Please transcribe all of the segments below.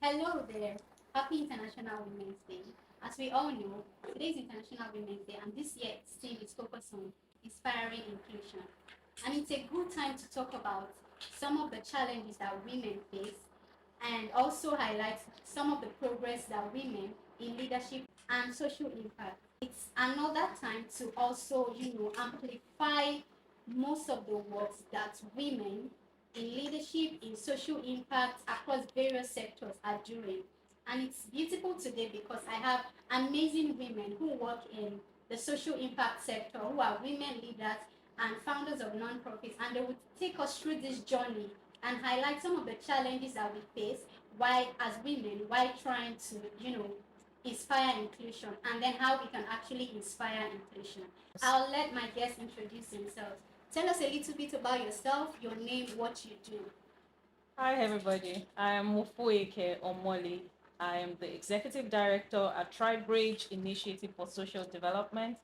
Hello there. Happy International Women's Day. As we all know, today is International Women's Day, and this year's theme is focused on inspiring inclusion. And it's a good time to talk about some of the challenges that women face and also highlight some of the progress that women in leadership and social impact. It's another time to also, amplify most of the works that women in leadership, in social impact across various sectors are doing. And it's beautiful today because I have amazing women who work in the social impact sector, who are women leaders and founders of nonprofits, and they would take us through this journey and highlight some of the challenges that we face while as women, while trying to, inspire inclusion, and then how we can actually inspire inclusion. I'll let my guests introduce themselves. Tell us a little bit about yourself, your name, what you do. Hi, everybody. I am Mofoyeke Omole. I am the Executive Director at ThriveBridge Initiative for Social Development.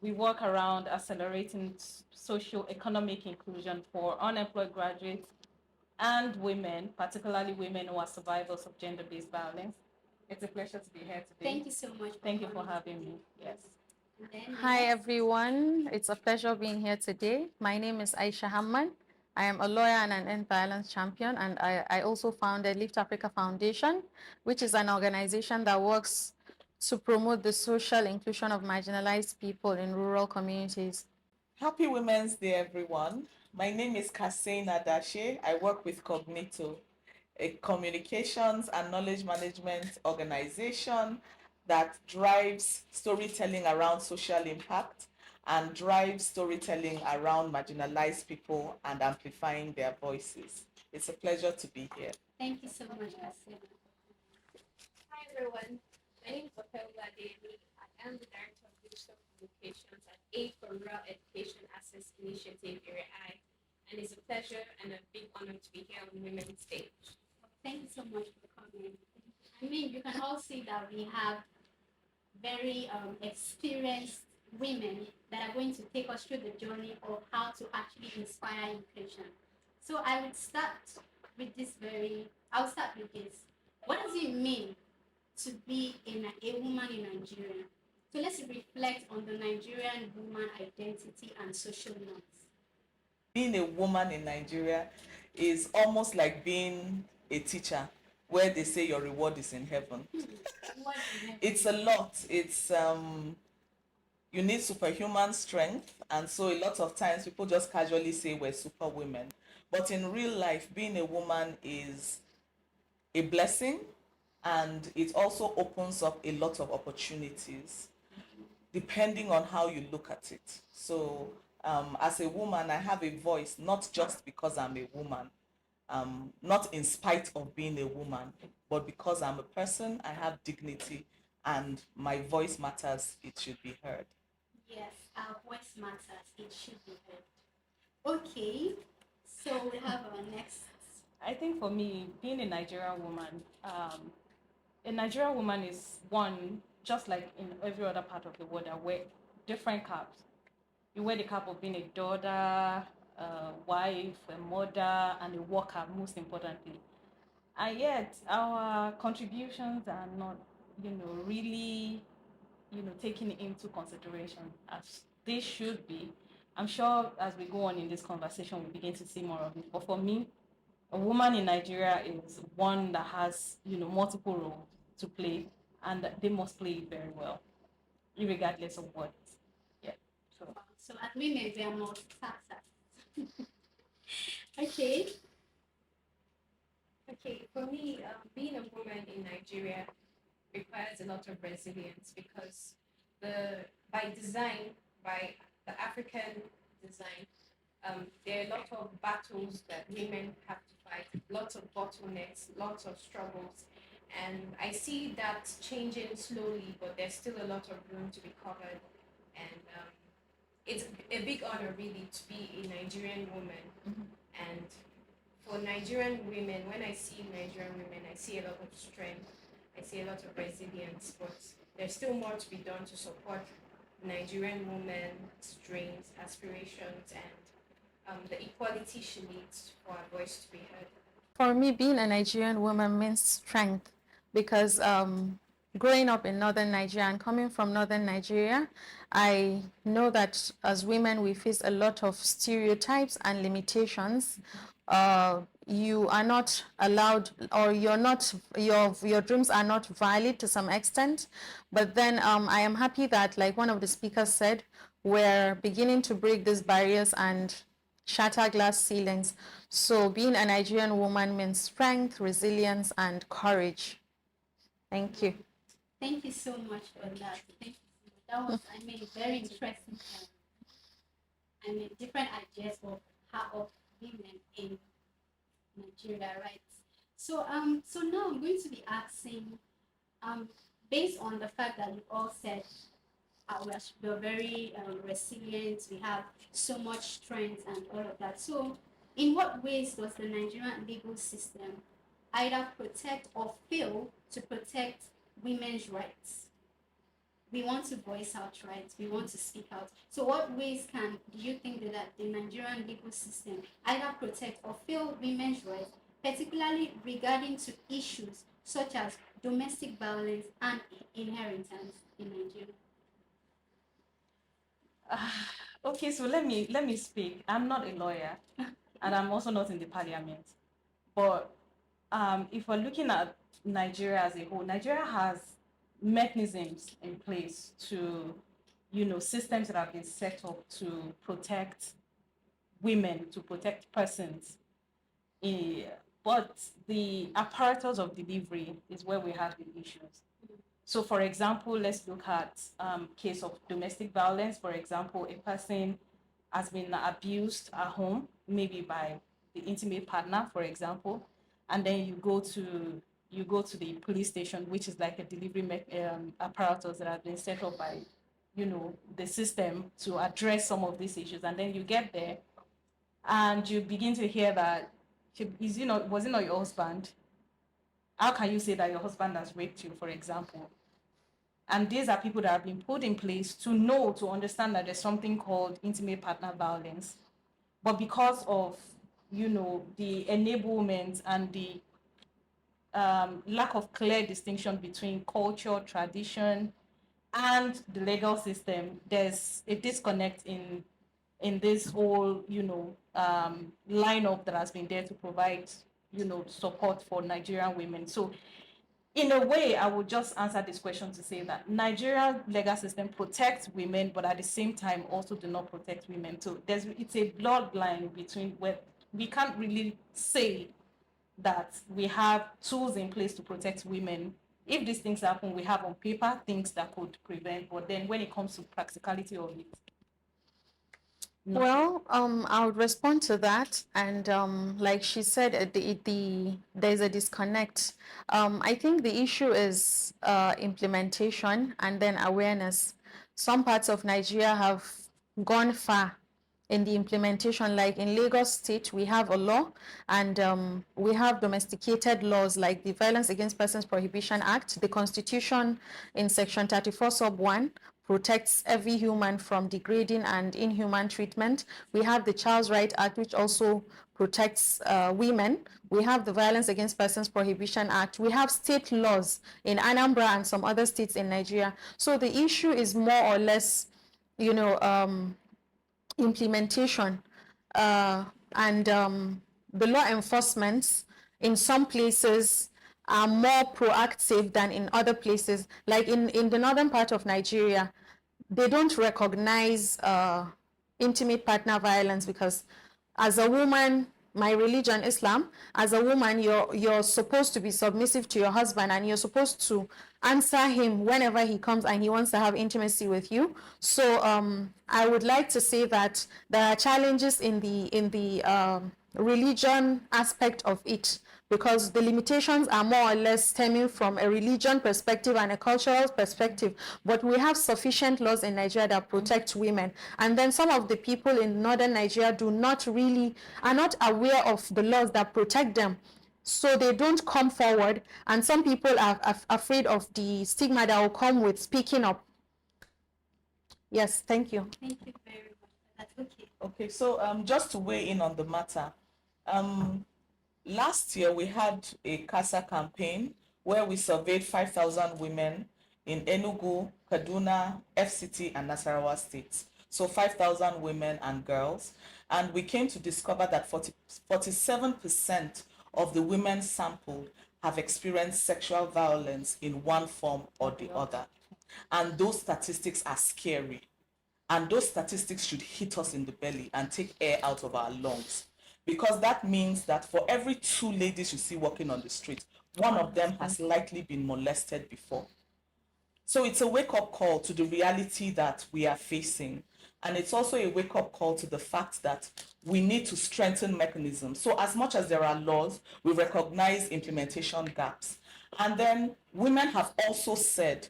We work around accelerating socio-economic inclusion for unemployed graduates and women, particularly women who are survivors of gender-based violence. It's a pleasure to be here today. Thank you so much. Thank you for having me. Yes. Hi everyone, it's a pleasure being here today. My name is Aisha Hamman. I am a lawyer and an end violence champion, and I also founded Lift Africa Foundation, which is an organization that works to promote the social inclusion of marginalized people in rural communities. Happy Women's Day, everyone. My name is Kaseina Dashe. I work with Cognito, a communications and knowledge management organization that drives storytelling around social impact and drives storytelling around marginalized people and amplifying their voices. It's a pleasure to be here. Thank you so much, Kaseina. Hi everyone, my name is Opeolu Adeyemi. I am the Director of Digital Communications at Aid for Rural Education Access Initiative AREAi, and it's a pleasure and a big honor to be here on Women's Day. Thank you so much for coming. I mean, you can all see that we have very experienced women that are going to take us through the journey of how to actually inspire inclusion. So I'll start with this. What does it mean to be a woman in Nigeria? So let's reflect on the Nigerian woman identity and social norms. Being a woman in Nigeria is almost like being a teacher, where they say your reward is in heaven. It's a lot. You need superhuman strength, and so a lot of times people just casually say we're super women. But in real life, being a woman is a blessing, and it also opens up a lot of opportunities depending on how you look at it. So as a woman, I have a voice, not just because I'm a woman, not in spite of being a woman, but because I'm a person, I have dignity, and my voice matters, it should be heard. Yes, our voice matters. It should be heard. Okay, so we have our next. I think for me, being a Nigerian woman, a Nigerian woman is one, just like in every other part of the world, that wear different caps. You wear the cap of being a daughter, a wife, a mother, and a worker, most importantly. And yet, our contributions are not, really, taken into consideration as they should be. I'm sure as we go on in this conversation, we begin to see more of it. But for me, a woman in Nigeria is one that has, multiple roles to play, and they must play it very well, regardless of what. Yeah. So at women, we are multitaskers. Okay. Okay, for me, being a woman in Nigeria requires a lot of resilience because by design, by the African design, there are a lot of battles that women have to fight, lots of bottlenecks, lots of struggles. And I see that changing slowly, but there's still a lot of room to be covered. And it's a big honor, really, to be a Nigerian woman. And for Nigerian women, when I see Nigerian women, I see a lot of strength, I see a lot of resilience, but there's still more to be done to support Nigerian women's dreams, aspirations, and the equality she needs for her voice to be heard. For me, being a Nigerian woman means strength. because growing up in northern Nigeria and coming from northern Nigeria, I know that as women we face a lot of stereotypes and limitations. You are not allowed, or your dreams are not valid to some extent. But then I am happy that, like one of the speakers said, we're beginning to break these barriers and shatter glass ceilings. So being a Nigerian woman means strength, resilience, and courage. Thank you. Thank you so much for that. Thank you so much. That was, I mean, very interesting. I mean, different ideas of how of women in Nigeria, right? So now I'm going to be asking, based on the fact that you all said we're very resilient, we have so much strength and all of that. So, in what ways does the Nigerian legal system either protect or fail to protect women's rights? We want to voice out rights, we want to speak out. So what ways do you think that the Nigerian legal system either protect or fail women's rights, particularly regarding to issues such as domestic violence and inheritance in Nigeria? Okay, so let me speak. I'm not a lawyer, and I'm also not in the parliament. But if we're looking at Nigeria as a whole, Nigeria has mechanisms in place to, systems that have been set up to protect women, to protect persons. But the apparatus of delivery is where we have the issues. So, for example, let's look at case of domestic violence. For example, a person has been abused at home, maybe by the intimate partner, for example, and then you go to the police station, which is like a delivery apparatus that has been set up by, the system to address some of these issues, and then you get there, and you begin to hear that, was it not your husband? How can you say that your husband has raped you, for example? And these are people that have been put in place to understand that there's something called intimate partner violence. But because of, the enablement and the lack of clear distinction between culture, tradition, and the legal system, there's a disconnect in this whole, lineup that has been there to provide, support for Nigerian women. So in a way, I would just answer this question to say that Nigerian legal system protects women, but at the same time also do not protect women. So it's a bloodline between where we can't really say that we have tools in place to protect women. If these things happen, we have on paper things that could prevent, but then when it comes to practicality of it, no. Well, I would respond to that, and like she said, there's a disconnect. I think the issue is implementation and then awareness. Some parts of Nigeria have gone far in the implementation. Like in Lagos State, we have a law, and we have domesticated laws like the Violence Against Persons Prohibition Act. The Constitution in Section 34 sub 1 protects every human from degrading and inhuman treatment. We have the Child Rights Act, which also protects women. We have the Violence Against Persons Prohibition Act. We have state laws in Anambra and some other states in Nigeria. So the issue is more or less, implementation, and the law enforcement in some places are more proactive than in other places. Like in the northern part of Nigeria, they don't recognize intimate partner violence because as a woman, my religion, Islam, as a woman, you're supposed to be submissive to your husband, and you're supposed to answer him whenever he comes and he wants to have intimacy with you. So I would like to say that there are challenges in the religion aspect of it, because the limitations are more or less stemming from a religion perspective and a cultural perspective. But we have sufficient laws in Nigeria that protect women. And then some of the people in northern Nigeria are not aware of the laws that protect them. So they don't come forward. And some people are afraid of the stigma that will come with speaking up. Yes, thank you. Thank you very much. That's okay. Okay, so just to weigh in on the matter, last year we had a CASA campaign where we surveyed 5,000 women in Enugu, Kaduna, FCT, and Nasarawa states. So 5,000 women and girls. And we came to discover that 47% of the women sampled have experienced sexual violence in one form or the other. And those statistics are scary. And those statistics should hit us in the belly and take air out of our lungs. Because that means that for every 2 ladies you see walking on the street, one of them has likely been molested before. So it's a wake-up call to the reality that we are facing. And it's also a wake-up call to the fact that we need to strengthen mechanisms. So as much as there are laws, we recognize implementation gaps. And then women have also said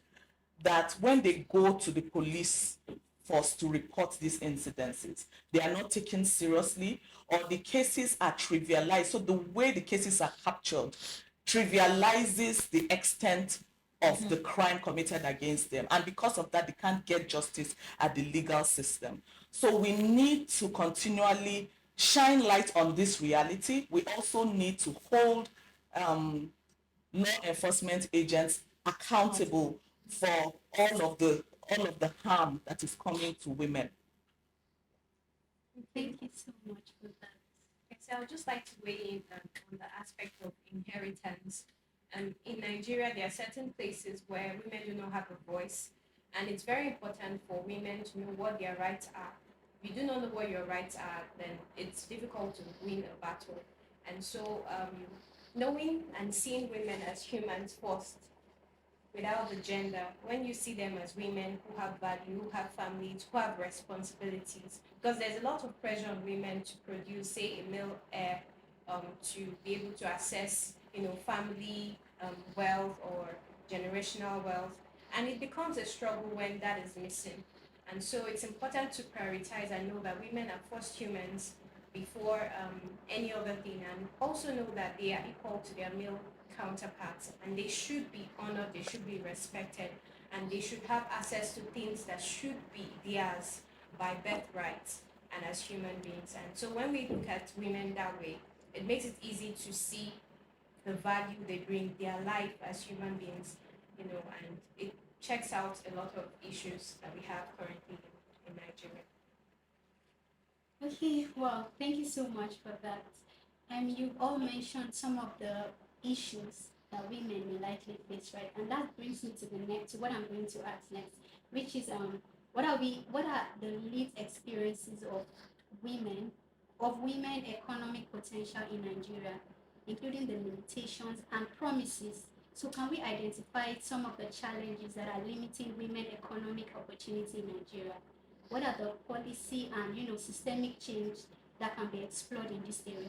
that when they go to the police force to report these incidences, they are not taken seriously, or the cases are trivialized. So the way the cases are captured trivializes the extent of the crime committed against them. And because of that, they can't get justice at the legal system. So we need to continually shine light on this reality. We also need to hold law enforcement agents accountable for all of the harm that is coming to women. Thank you so much for that. Okay, so I would just like to weigh in on the aspect of inheritance. In Nigeria, there are certain places where women do not have a voice, and it's very important for women to know what their rights are. If you do not know what your rights are, then it's difficult to win a battle. And so, knowing and seeing women as humans first, without the gender, when you see them as women who have value, who have families, who have responsibilities, because there's a lot of pressure on women to produce, say, a male heir, to be able to access, family wealth or generational wealth, and it becomes a struggle when that is missing. And so it's important to prioritize and know that women are first humans before any other thing, and also know that they are equal to their male counterparts, and they should be honored, they should be respected, and they should have access to things that should be theirs by birthright and as human beings. And so when we look at women that way, it makes it easy to see the value they bring, their life as human beings, and it checks out a lot of issues that we have currently in Nigeria. Okay, well, thank you so much for that. You've all mentioned some of the issues that women may likely face, right? And that brings me to what I'm going to ask next, which is what are the lived experiences of women economic potential in Nigeria, including the limitations and promises. So can we identify some of the challenges that are limiting women economic opportunity in Nigeria? What are the policy and systemic change that can be explored in this area?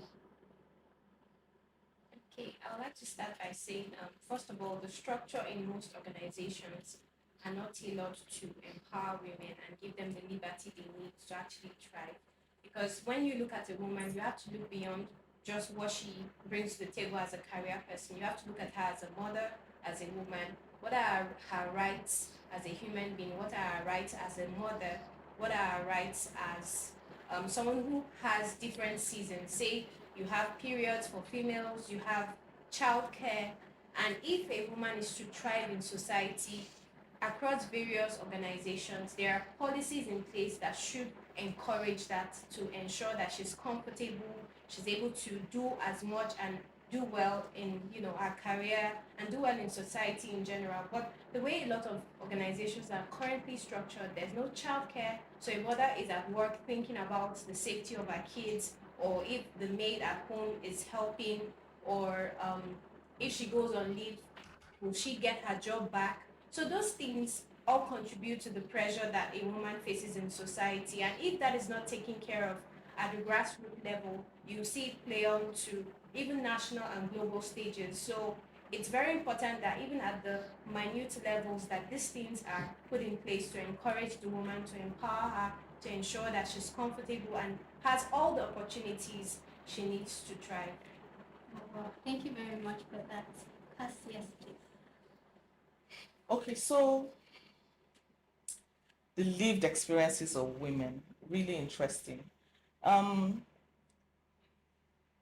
Okay, I would like to start by saying, first of all, the structure in most organizations are not tailored to empower women and give them the liberty they need to actually thrive. Because when you look at a woman, you have to look beyond just what she brings to the table as a career person. You have to look at her as a mother, as a woman. What are her rights as a human being? What are her rights as a mother? What are her rights as someone who has different seasons? Say you have periods for females, you have childcare, and if a woman is to thrive in society, across various organizations, there are policies in place that should encourage that, to ensure that she's comfortable, she's able to do as much and do well in her career and do well in society in general. But the way a lot of organizations are currently structured, there's no childcare, so a mother is at work thinking about the safety of her kids, or if the maid at home is helping, or if she goes on leave, will she get her job back? So those things all contribute to the pressure that a woman faces in society, and if that is not taken care of at the grassroots level, you see it play on to even national and global stages. So it's very important that even at the minute levels, that these things are put in place to encourage the woman, to empower her, to ensure that she's comfortable and has all the opportunities she needs to thrive. Oh, wow. Thank you very much for that. Cass, yes, please. Okay, so the lived experiences of women, really interesting.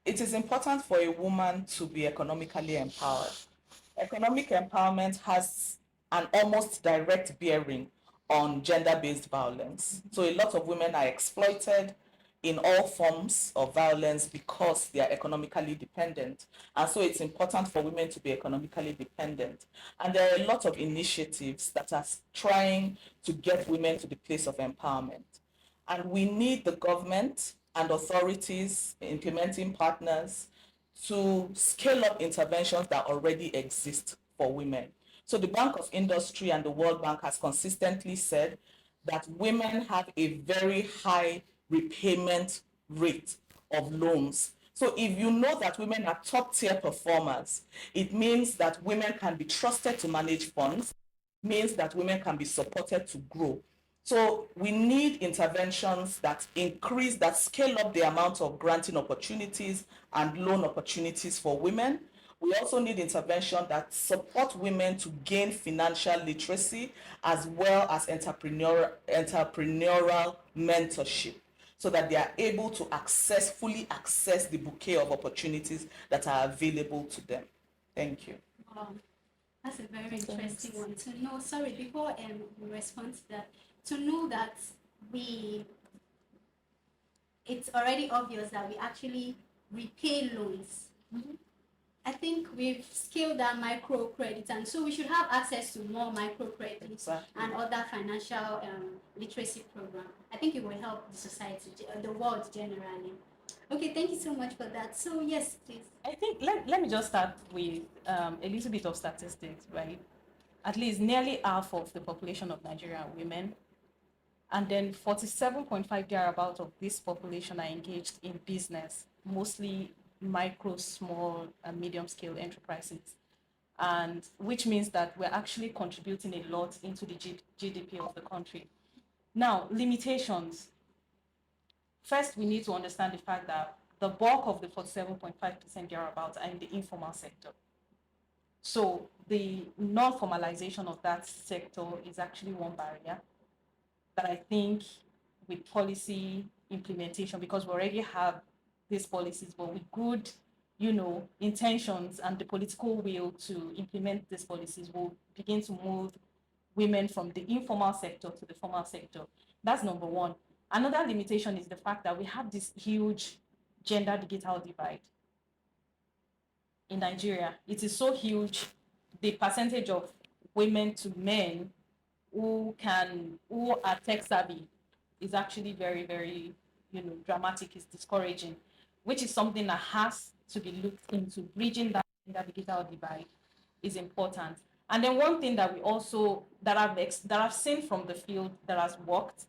It is important for a woman to be economically empowered. economic empowerment has an almost direct bearing on gender-based violence. So a lot of women are exploited in all forms of violence because they are economically dependent. And so it's important for women to be economically dependent. And there are a lot of initiatives that are trying to get women to the place of empowerment. And we need the government and authorities, implementing partners, to scale up interventions that already exist for women. So the Bank of Industry and the World Bank has consistently said that women have a very high repayment rate of loans. So if you know that women are top tier performers, it means that women can be trusted to manage funds, means that women can be supported to grow. So we need interventions that increase, that scale up the amount of granting opportunities and loan opportunities for women. We also need intervention that support women to gain financial literacy as well as entrepreneurial mentorship, so that they are able to fully access the bouquet of opportunities that are available to them. Thank you. That's a very interesting one to know. Sorry, before we respond to that, to know that it's already obvious that we actually repay loans. I think we've scaled down microcredit, and so we should have access to more microcredit and other financial literacy program. I think it will help the society, the world generally. Okay, thank you so much for that. So yes, please. I think let me just start with a little bit of statistics, right? At least nearly half of the population of Nigerian women, and then 47.5 thereabout of this population are engaged in business, mostly micro, small, and medium-scale enterprises, and which means that we're actually contributing a lot into the GDP of the country. Now, limitations. First, we need to understand the fact that the bulk of the 47.5% thereabouts are in the informal sector. So the non-formalization of that sector is actually one barrier. But I think with policy implementation, because we already have these policies, but with good, intentions and the political will to implement these policies, will begin to move women from the informal sector to the formal sector. That's number one. Another limitation is the fact that we have this huge gender digital divide in Nigeria. It is so huge. The percentage of women to men who are tech savvy is actually very, very, dramatic, is discouraging, which is something that has to be looked into. Bridging that digital divide is important. And then one thing that we also, that I've seen from the field that has worked,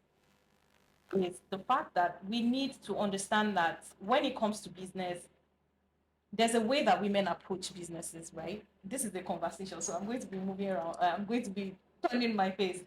is the fact that we need to understand that when it comes to business, there's a way that women approach businesses, right? This is the conversation, so I'm going to be moving around. I'm going to be turning my face.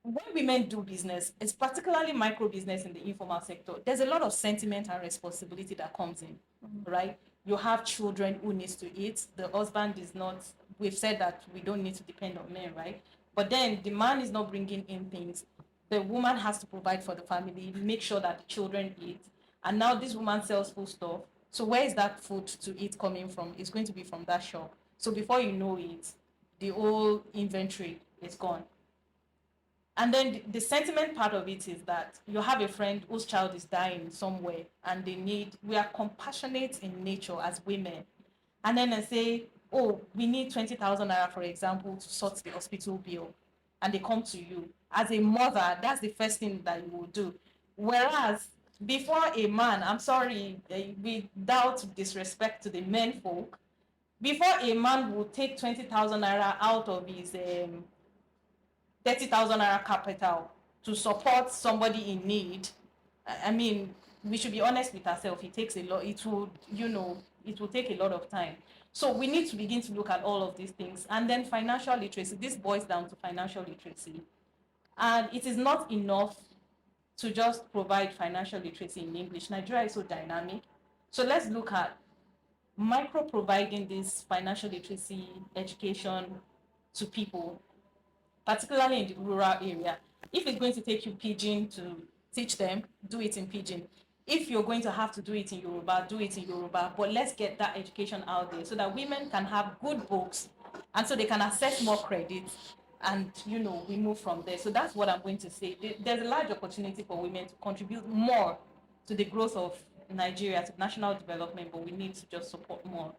When women do business, it's particularly micro business in the informal sector, there's a lot of sentiment and responsibility that comes in, right? You have children who needs to eat. The husband is not, we've said that we don't need to depend on men, right? But then the man is not bringing in things. The woman has to provide for the family, make sure that the children eat. And now this woman sells food stuff. So where is that food to eat coming from? It's going to be from that shop. So before you know it, the whole inventory is gone. And then the sentiment part of it is that you have a friend whose child is dying somewhere and we are compassionate in nature as women. And then they say, oh, we need 20,000 naira, for example, to sort the hospital bill. And they come to you. As a mother, that's the first thing that you will do. Whereas before a man, I'm sorry, without disrespect to the men folk, before a man will take 20,000 naira out of his 30,000 naira capital to support somebody in need, I mean, we should be honest with ourselves. It takes a lot. It will take a lot of time. So we need to begin to look at all of these things. And then financial literacy. This boils down to financial literacy. And it is not enough to just provide financial literacy in English. Nigeria is so dynamic. So let's look at micro providing this financial literacy education to people, particularly in the rural area. If it's going to take you pidgin to teach them, do it in pidgin. if you're going to have to do it in Yoruba, do it in Yoruba, but let's get that education out there so that women can have good books and so they can access more credits and, you know, we move from there. So that's what I'm going to say. There's a large opportunity for women to contribute more to the growth of Nigeria, to national development, but we need to just support more.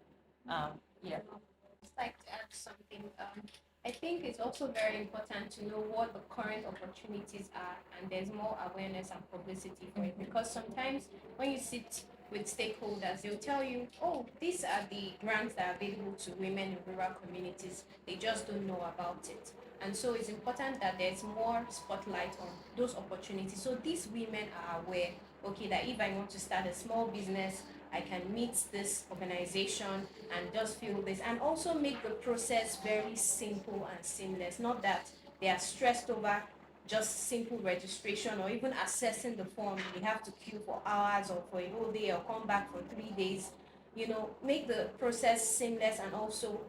Yeah. I'd just like to add something. I think it's also very important to know what the current opportunities are, and there's more awareness and publicity for it. Because sometimes when you sit with stakeholders, they'll tell you, oh, these are the grants that are available to women in rural communities. They just don't know about it. And so it's important that there's more spotlight on those opportunities. So these women are aware, okay, that if I want to start a small business, I can meet this organization and just feel this, and also make the process very simple and seamless. Not that they are stressed over just simple registration or even accessing the form. They have to queue for hours or for a whole day or come back for 3 days. You know, make the process seamless, and also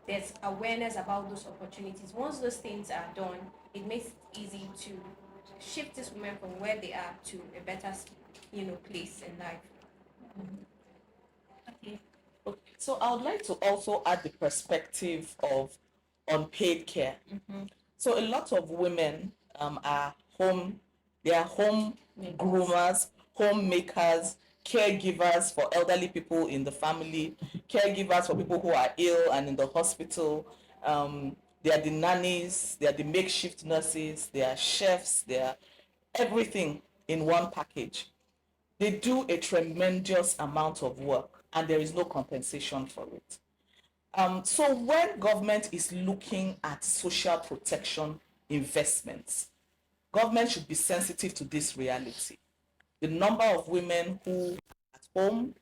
there's awareness about those opportunities. Once those things are done, it makes it easy to shift these women from where they are to a better, place in life. Okay. Okay, so I would like to also add the perspective of unpaid care. So a lot of women are they are home groomers, homemakers, caregivers for elderly people in the family, caregivers for people who are ill and in the hospital. They are the nannies, they are the makeshift nurses, they are chefs, they are everything in one package. They do a tremendous amount of work and there is no compensation for it. So when government is looking at social protection investments, government should be sensitive to this reality. The number of women who are at home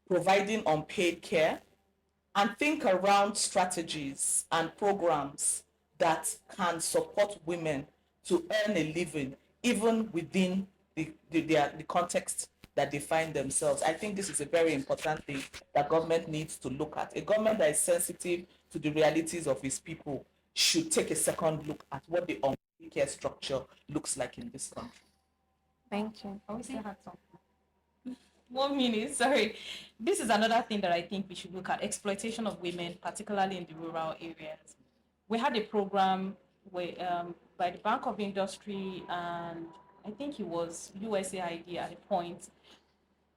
providing unpaid care, and think around strategies and programs that can support women to earn a living even within the context that they find themselves. I think this is a very important thing that government needs to look at. A government that is sensitive to the realities of its people should take a second look at what the unpaid care structure looks like in this country. Thank you. I still had something. 1 minute, sorry. This is another thing that I think we should look at: exploitation of women, particularly in the rural areas. We had a program by the Bank of Industry and I think it was USAID at a point.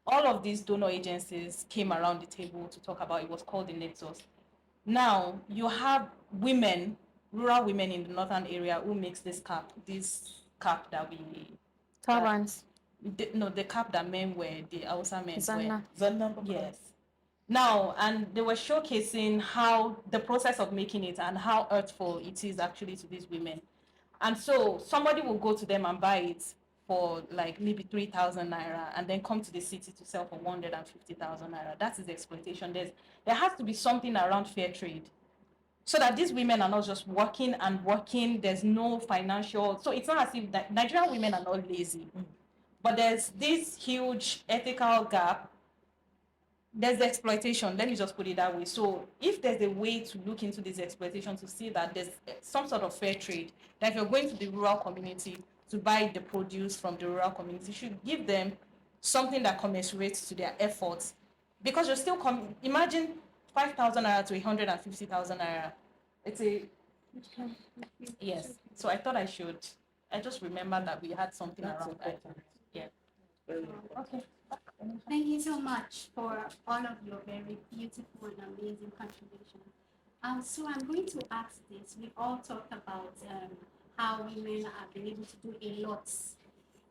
All of these donor agencies came around the table to talk about it. Was called the Nexus. Now you have women, rural women in the northern area who makes this cap that we Turbans. the cap that men wear, the Hausa men wear. Zanna. Yes. Now, and they were showcasing how the process of making it and how hurtful it is actually to these women. And so somebody will go to them and buy it for like maybe 3,000 naira and then come to the city to sell for 150,000 naira. That is exploitation. There has to be something around fair trade so that these women are not just working and working. There's no financial. So it's not as if that Nigerian women are not lazy. But there's this huge ethical gap. There's the exploitation. Let me just put it that way. So if there's a way to look into this exploitation to see that there's some sort of fair trade, that if you're going to the rural community to buy the produce from the rural community, you should give them something that commensurates to their efforts. Because you're still imagine 5,000 naira to 150,000 naira. It's a yes. So I thought I just remember that we had something around that. Yeah. Okay. Thank you so much for all of your very beautiful and amazing contributions. So I'm going to ask this. We all talked about how women have been able to do a lot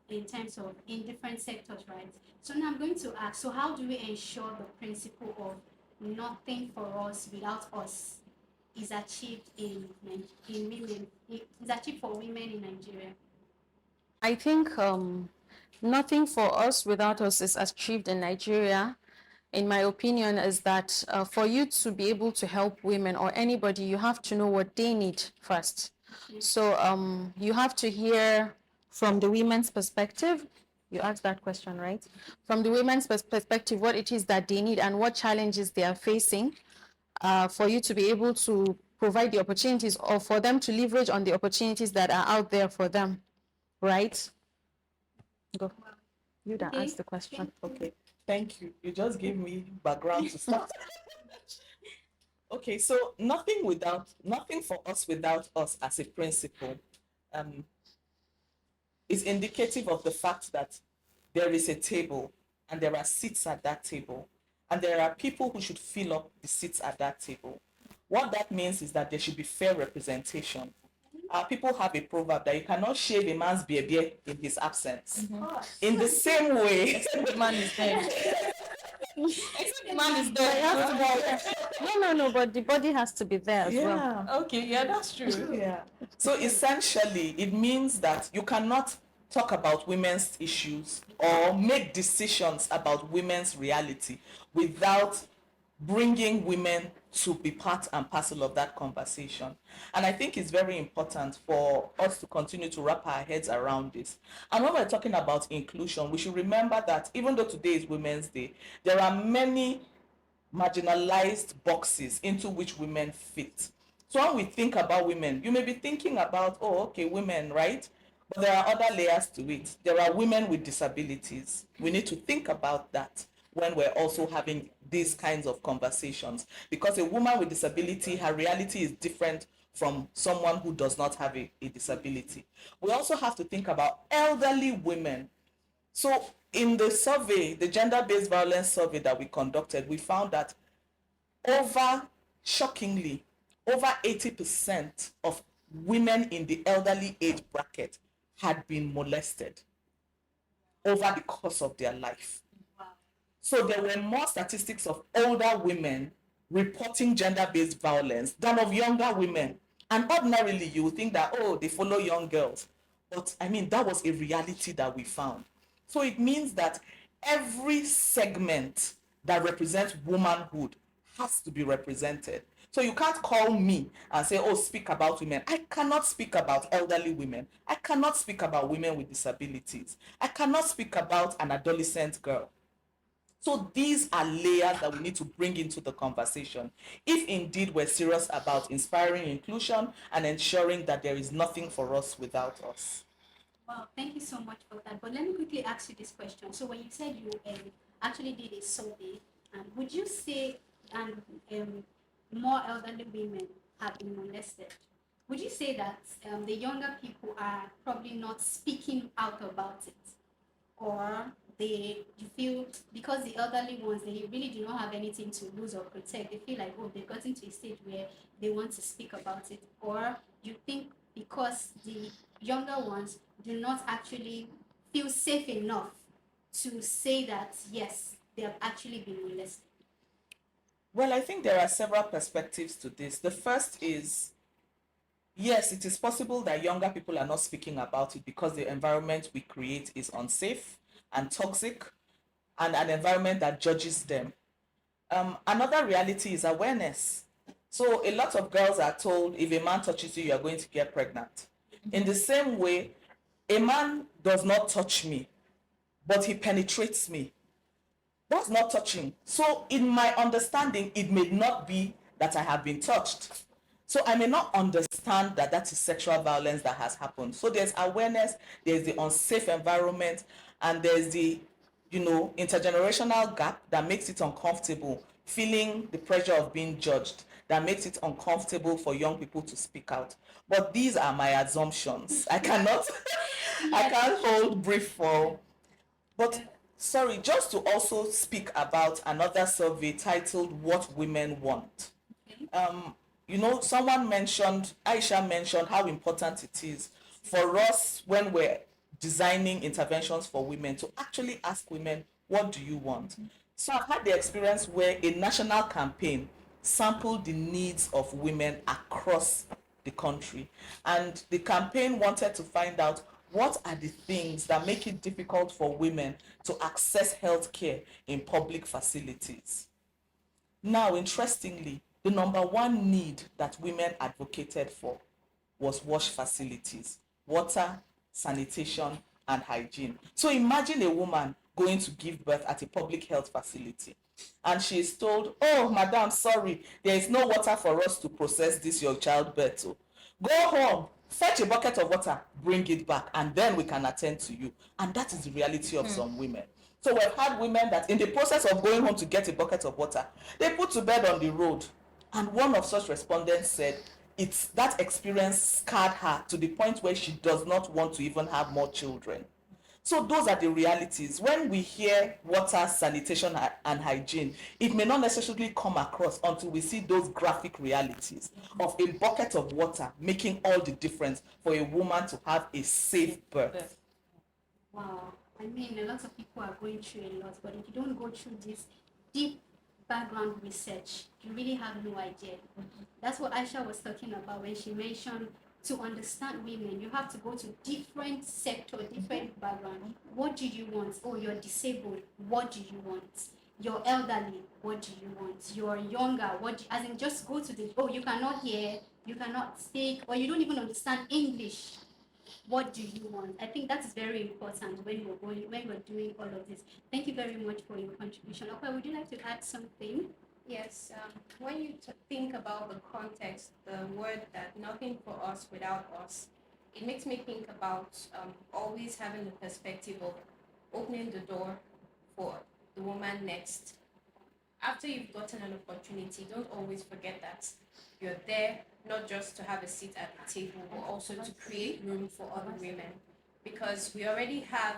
in different sectors, right? So now I'm going to ask, so how do we ensure the principle of nothing for us without us is achieved is achieved for women in Nigeria? I think nothing for us without us is achieved in Nigeria, in my opinion, is that for you to be able to help women or anybody, you have to know what they need first. So you have to hear from the women's perspective. You asked that question, right? From the women's perspective, what it is that they need and what challenges they are facing for you to be able to provide the opportunities or for them to leverage on the opportunities that are out there for them, right? Go. You that Okay. asked the question. Okay, thank you. You just gave me background to start. Okay, so nothing for us without us as a principle um, is indicative of the fact that there is a table and there are seats at that table and there are people who should fill up the seats at that table. What that means is that there should be fair representation. People have a proverb that you cannot shave a man's beard in his absence. In the same way, Except the man is dead. except the man is But it has to dead. be there. No, but the body has to be there as well. Yeah. Okay, yeah, that's true. Yeah. So essentially, it means that you cannot talk about women's issues or make decisions about women's reality without bringing women to be part and parcel of that conversation. And I think it's very important for us to continue to wrap our heads around this. And when we're talking about inclusion, we should remember that even though today is Women's Day, there are many marginalized boxes into which women fit. So when we think about women, you may be thinking about, oh, okay, women, right? But there are other layers to it. There are women with disabilities. We need to think about that when we're also having these kinds of conversations. Because a woman with disability, her reality is different from someone who does not have a disability. We also have to think about elderly women. So in the survey, the gender-based violence survey that we conducted, we found that shockingly, over 80% of women in the elderly age bracket had been molested over the course of their life. So there were more statistics of older women reporting gender-based violence than of younger women. And ordinarily, you would think that, oh, they follow young girls. But I mean, that was a reality that we found. So it means that every segment that represents womanhood has to be represented. So you can't call me and say, oh, speak about women. I cannot speak about elderly women. I cannot speak about women with disabilities. I cannot speak about an adolescent girl. So these are layers that we need to bring into the conversation if indeed we're serious about inspiring inclusion and ensuring that there is nothing for us without us. Wow, thank you so much for that. But let me quickly ask you this question. So when you said you actually did a survey, would you say more elderly women have been molested? Would you say that the younger people are probably not speaking out about it? Or you feel because the elderly ones, they really do not have anything to lose or protect, they feel like, oh, they've gotten to a stage where they want to speak about it? Or you think because the younger ones do not actually feel safe enough to say that, yes, they have actually been molested? Well, I think there are several perspectives to this. The first is, yes, it is possible that younger people are not speaking about it because the environment we create is unsafe and toxic and an environment that judges them. Another reality is awareness. So a lot of girls are told if a man touches you, you are going to get pregnant. In the same way, a man does not touch me, but he penetrates me. That's not touching. So in my understanding, it may not be that I have been touched. So I may not understand that that is sexual violence that has happened. So there's awareness, there's the unsafe environment, and there's the, intergenerational gap that makes it uncomfortable, feeling the pressure of being judged, that makes it uncomfortable for young people to speak out. But these are my assumptions. I can't hold brief for. But sorry, just to also speak about another survey titled What Women Want. Aisha mentioned how important it is for us when we're designing interventions for women to actually ask women, what do you want? So I've had the experience where a national campaign sampled the needs of women across the country. And the campaign wanted to find out what are the things that make it difficult for women to access healthcare in public facilities. Now, interestingly, the number one need that women advocated for was wash facilities, water, sanitation, and hygiene. So imagine a woman going to give birth at a public health facility and she is told, oh, madam, sorry, there is no water for us to process this your childbirth. Go home, fetch a bucket of water, bring it back, and then we can attend to you. And that is the reality of some women. So we've had women that in the process of going home to get a bucket of water, they put to bed on the road. And one of such respondents said it's that experience scarred her to the point where she does not want to even have more children. So those are the realities. When we hear water, sanitation, and hygiene, it may not necessarily come across until we see those graphic realities of a bucket of water making all the difference for a woman to have a safe birth. Wow. I mean, a lot of people are going through a lot, but if you don't go through this deep background research, you really have no idea. That's what Aisha was talking about when she mentioned to understand women, you have to go to different sector, different background. What do you want? Oh, you're disabled. What do you want? You're elderly. What do you want? You're younger. As in, just go to the. Oh, you cannot hear. You cannot speak, or you don't even understand English. What do you want? I think that's very important when we're doing all of this. Thank you very much for your contribution. Opa, would you like to add something? Yes, when you think about the context, the word that nothing for us without us, it makes me think about always having the perspective of opening the door for the woman next. After you've gotten an opportunity, don't always forget that you're there not just to have a seat at the table, but also to create room for other women. Because we already have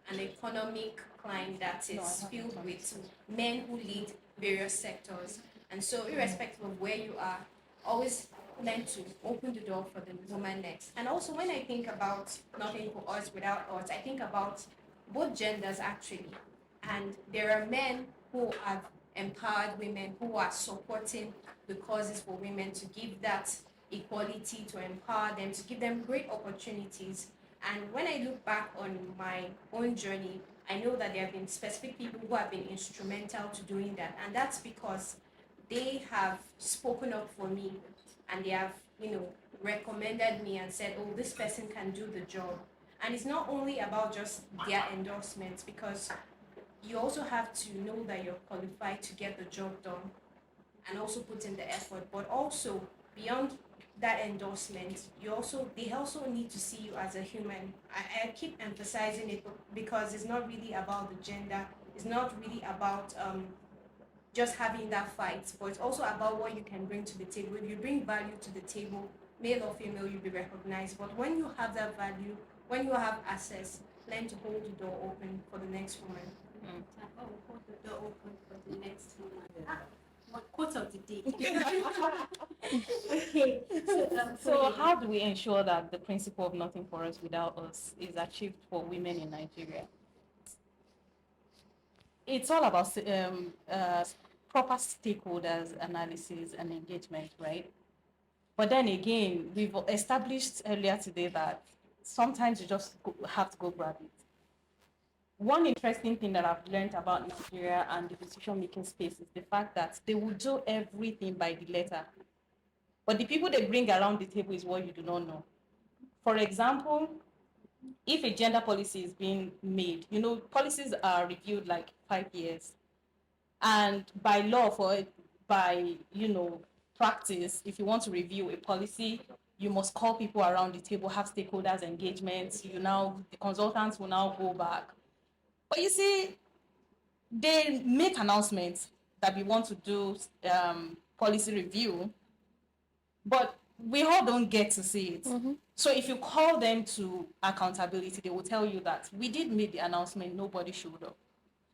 an economic climate that is filled with men who lead various sectors. And so irrespective of where you are, always learn to open the door for the woman next. And also when I think about nothing for us without us, I think about both genders actually. And there are men who have empowered women, who are supporting the causes for women, to give that equality, to empower them, to give them great opportunities. And when I look back on my own journey, I know that there have been specific people who have been instrumental to doing that. And that's because they have spoken up for me, and they have, recommended me and said, oh, this person can do the job. And it's not only about just their endorsements, because you also have to know that you're qualified to get the job done and also put in the effort. But also, beyond that endorsement, they also need to see you as a human. I keep emphasizing it because it's not really about the gender. It's not really about just having that fight, but it's also about what you can bring to the table. If you bring value to the table, male or female, you'll be recognized. But when you have that value, when you have access, learn to hold the door open for the next woman. Oh, hold the door open for the next woman. One quote of the day. Okay. So how do we ensure that the principle of nothing for us without us is achieved for women in Nigeria? It's all about proper stakeholders analysis and engagement, right? But then again, we've established earlier today that sometimes you just have to go grab it. One interesting thing that I've learned about Nigeria and the decision-making space is the fact that they will do everything by the letter. But the people they bring around the table is what you do not know. For example, if a gender policy is being made, policies are reviewed like 5 years. And by law, by practice, if you want to review a policy, you must call people around the table, have stakeholders engagements. The consultants will now go back. But you see, they make announcements that we want to do policy review, but we all don't get to see it. Mm-hmm. So if you call them to accountability, they will tell you that we did make the announcement, nobody showed up.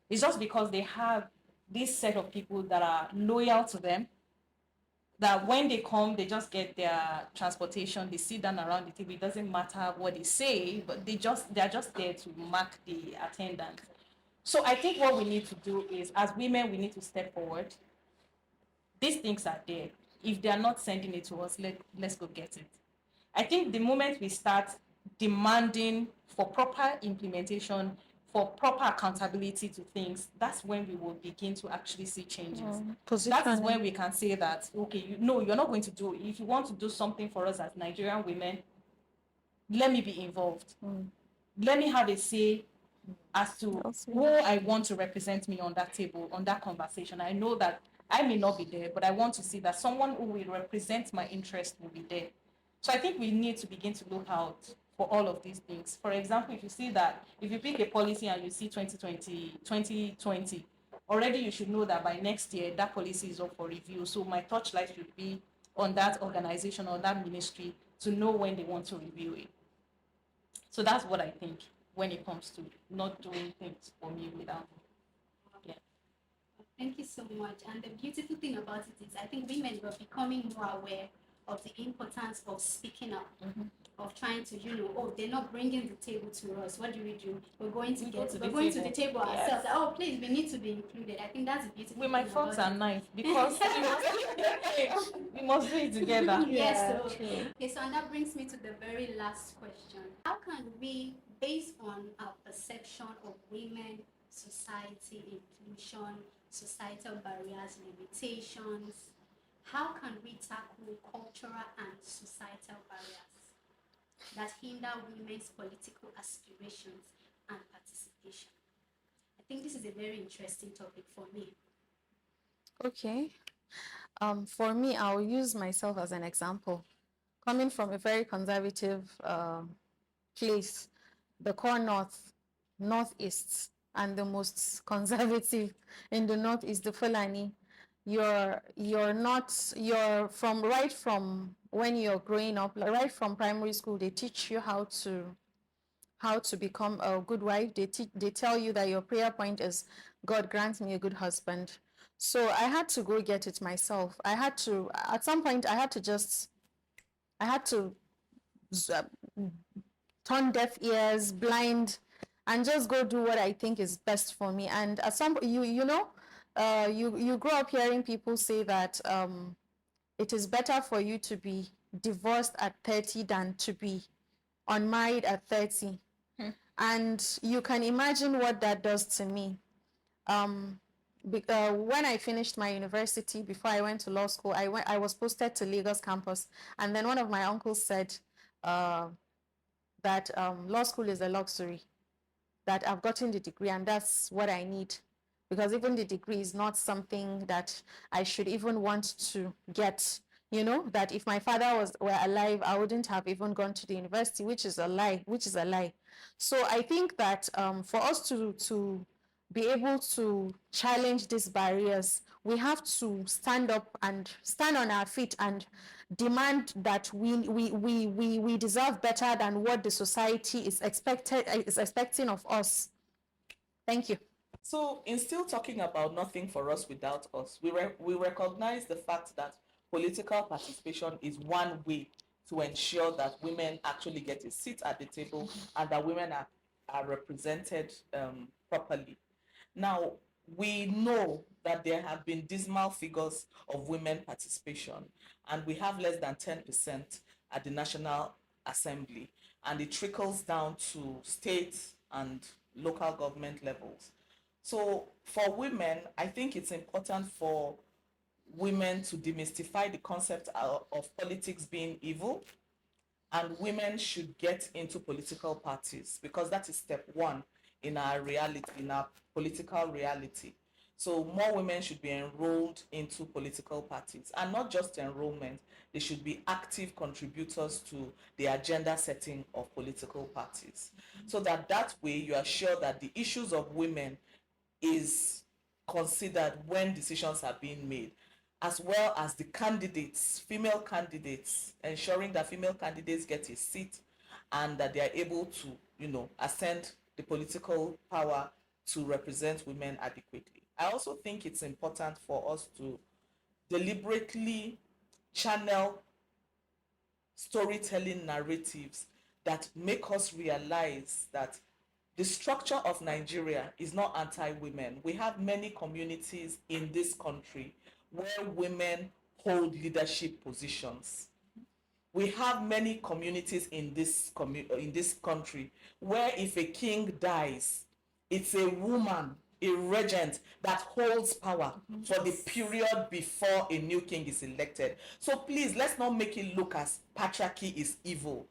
It's just because they have this set of people that are loyal to them, that when they come, they just get their transportation, they sit down around the table. It doesn't matter what they say, but they're just there to mark the attendance. So I think what we need to do is, as women, we need to step forward. These things are there. If they are not sending it to us, let's go get it. I think the moment we start demanding for proper implementation, for proper accountability to things, that's when we will begin to actually see changes. That is when we can say that, okay, you're not going to do it. If you want to do something for us as Nigerian women, let me be involved. Let me have a say as to who I want to represent me on that table, on that conversation. I know that I may not be there, but I want to see that someone who will represent my interest will be there. So I think we need to begin to look out for all of these things. For example, if you see that, if you pick a policy and you see 2020, already you should know that by next year, that policy is up for review. So my touchlight should be on that organization or that ministry to know when they want to review it. So that's what I think when it comes to not doing things for me without me. Yeah. Thank you so much. And the beautiful thing about it is I think women were becoming more aware of the importance of speaking up, of trying to, oh, they're not bringing the table to us. What do? We're going to the table ourselves. Yes. Oh, please, we need to be included. I think that's a beautiful With my thing forks about and it. knife, because we must do it together. Yes, so okay, so and that brings me to the very last question. How can we, based on our perception of women, society, inclusion, societal barriers, limitations, how can we tackle cultural and societal barriers that hinder women's political aspirations and participation? I think this is a very interesting topic for me. Okay. For me, I'll use myself as an example. Coming from a very conservative place, the core northeast, and the most conservative in the north is the Fulani. You're from when you're growing up, right from primary school, they teach you how to become a good wife. They tell you that your prayer point is, God grant me a good husband. So I had to go get it myself. At some point, I had to turn deaf ears, blind, and just go do what I think is best for me. And at some you grow up hearing people say that it is better for you to be divorced at 30 than to be unmarried at 30. And you can imagine what that does to me. When I finished my university, before I went to law school, I was posted to Lagos campus, and then one of my uncles said that law school is a luxury, that I've gotten the degree and that's what I need, because even the degree is not something that I should even want to get. That if my father were alive, I wouldn't have even gone to the university, which is a lie. So I think that for us to be able to challenge these barriers, we have to stand up and stand on our feet and demand that we deserve better than what the society is expecting of us. Thank you. So, in still talking about nothing for us without us, we recognize the fact that political participation is one way to ensure that women actually get a seat at the table and that women are represented properly. Now, we know that there have been dismal figures of women participation, and we have less than 10% at the National Assembly, and it trickles down to state and local government levels. So for women, I think it's important for women to demystify the concept of politics being evil, and women should get into political parties, because that is step one in our reality, in our political reality. So more women should be enrolled into political parties, and not just enrollment, they should be active contributors to the agenda setting of political parties, so that way you are sure that the issues of women is considered when decisions are being made, as well as the candidates, female candidates, ensuring that female candidates get a seat and that they are able to, ascend the political power to represent women adequately. I also think it's important for us to deliberately channel storytelling narratives that make us realize that the structure of Nigeria is not anti-women. We have many communities in this country where women hold leadership positions. We have many communities in this country where if a king dies, it's a woman, a regent, that holds power for the period before a new king is elected. So please, let's not make it look as patriarchy is evil.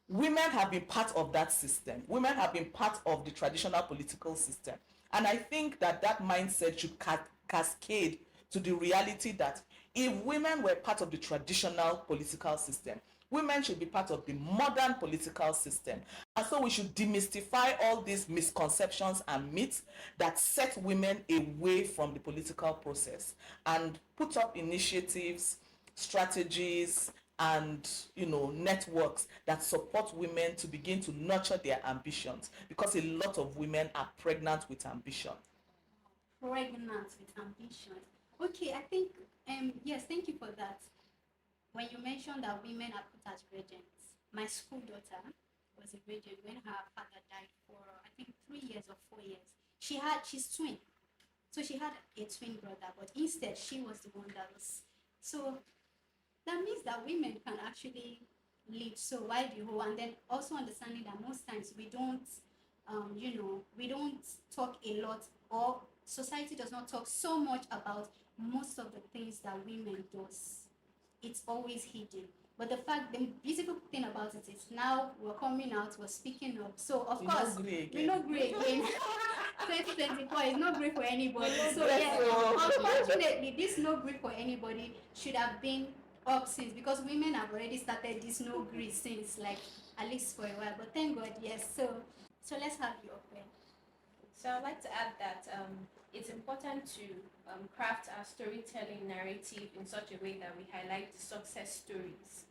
Women have been part of that system. Women have been part of the traditional political system. And I think that mindset should cascade to the reality that if women were part of the traditional political system, Women should be part of the modern political system. And so we should demystify all these misconceptions and myths that set women away from the political process and put up initiatives, strategies, and networks that support women to begin to nurture their ambitions, because a lot of women are pregnant with ambition. Pregnant with ambition. Okay, I think yes, thank you for that. When you mentioned that women are put as regents, my school daughter was a regent when her father died for I think 3 years or 4 years. She's twin, so she had a twin brother, but instead she was the one that was. So that means that women can actually lead so wide the whole, and then also understanding that most times we don't, we don't talk a lot, or society does not talk so much about most of the things that women does. It's always hidden. But the beautiful thing about it is now we're coming out, we're speaking up. So of We course, not agree we're again. not great again. 2024 is not great for anybody. So Yes, yeah, so- unfortunately, this no great for anybody should have been up since, because women have already started this no great since, like at least for a while. But thank God, yes. So let's have your friend. So I'd like to add that it's important to craft our storytelling narrative in such a way that we highlight the success stories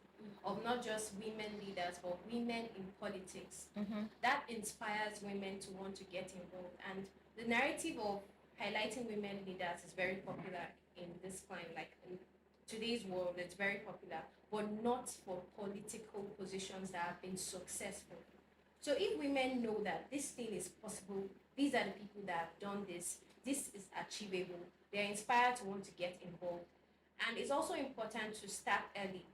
of not just women leaders, but women in politics. That inspires women to want to get involved. And the narrative of highlighting women leaders is very popular in this climate, like in today's world, it's very popular, but not for political positions that have been successful. So if women know that this thing is possible, these are the people that have done this is achievable, they're inspired to want to get involved. And it's also important to start early.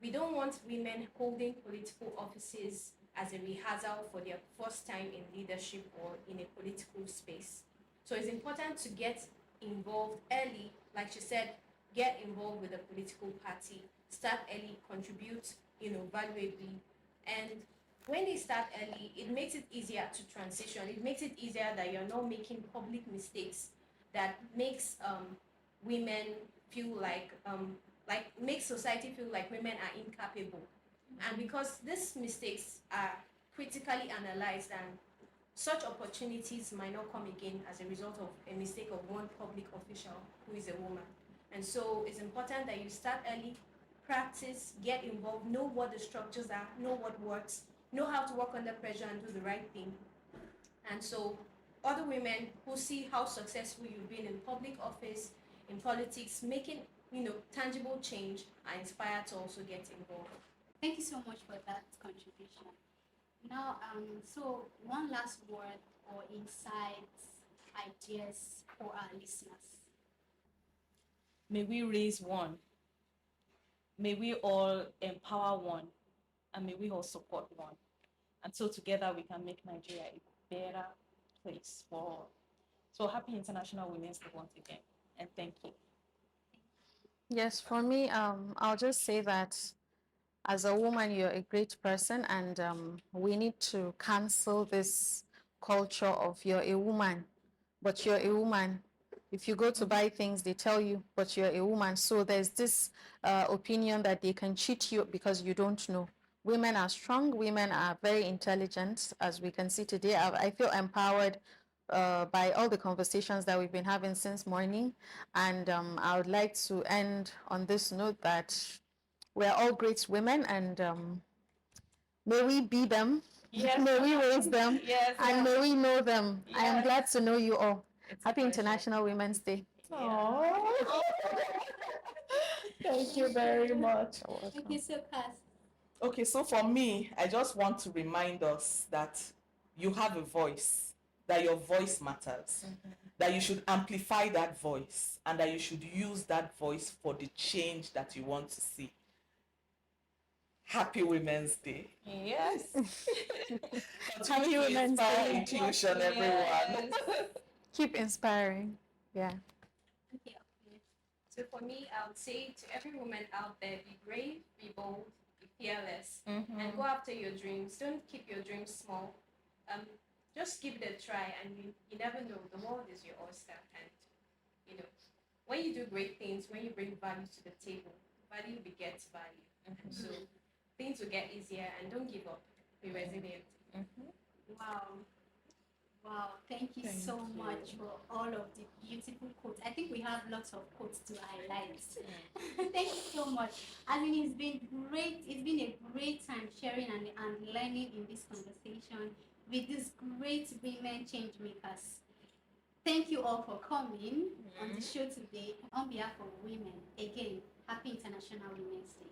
We don't want women holding political offices as a rehearsal for their first time in leadership or in a political space. So it's important to get involved early, like she said, get involved with a political party, start early, contribute, valuably. And when they start early, it makes it easier to transition. It makes it easier that you're not making public mistakes that makes women feel like makes society feel like women are incapable. And because these mistakes are critically analyzed, and such opportunities might not come again as a result of a mistake of one public official who is a woman. And so it's important that you start early, practice, get involved, know what the structures are, know what works, know how to work under pressure and do the right thing. And so other women who see how successful you've been in public office, in politics, making tangible change, are inspired to also get involved. Thank you so much for that contribution. Now, so one last word or insights, ideas for our listeners. May we raise one. May we all empower one. And may we all support one. And so together we can make Nigeria a better place for all. So happy International Women's Day once again. And thank you. Yes, for me, I'll just say that as a woman, you're a great person, and we need to cancel this culture of you're a woman, but you're a woman. If you go to buy things, they tell you, but you're a woman. So there's this opinion that they can cheat you because you don't know. Women are strong, women are very intelligent, as we can see today. I feel empowered by all the conversations that we've been having since morning. And I would like to end on this note that we're all great women, and may we be them, Yes. may we raise them, Yes. and may we know them. I am Yes. glad to know you all. It's a Happy pleasure. International Women's Day. Aww. Thank you very much. Okay, so Cass. Okay, so for me, I just want to remind us that you have a voice, that your voice matters, that you should amplify that voice, and that you should use that voice for the change that you want to see. Happy Women's Day. Yes. Happy Continue to Women's inspire Day. inclusion, everyone. Keep inspiring. Yeah. Okay, okay. So for me, I would say to every woman out there, be brave, be bold, be fearless, and go after your dreams. Don't keep your dreams small. Just give it a try, and you never know. The world is your oyster, and when you do great things, when you bring value to the table, value begets value. So things will get easier, and don't give up. Be resilient. Wow. Wow, thank you Thank so you. much for all of the beautiful quotes. I think we have lots of quotes to highlight. Thank you so much. I mean, it's been great. It's been a great time sharing and learning in this conversation with these great women change makers. Thank you all for coming on the show today on behalf of women. Again, happy International Women's Day.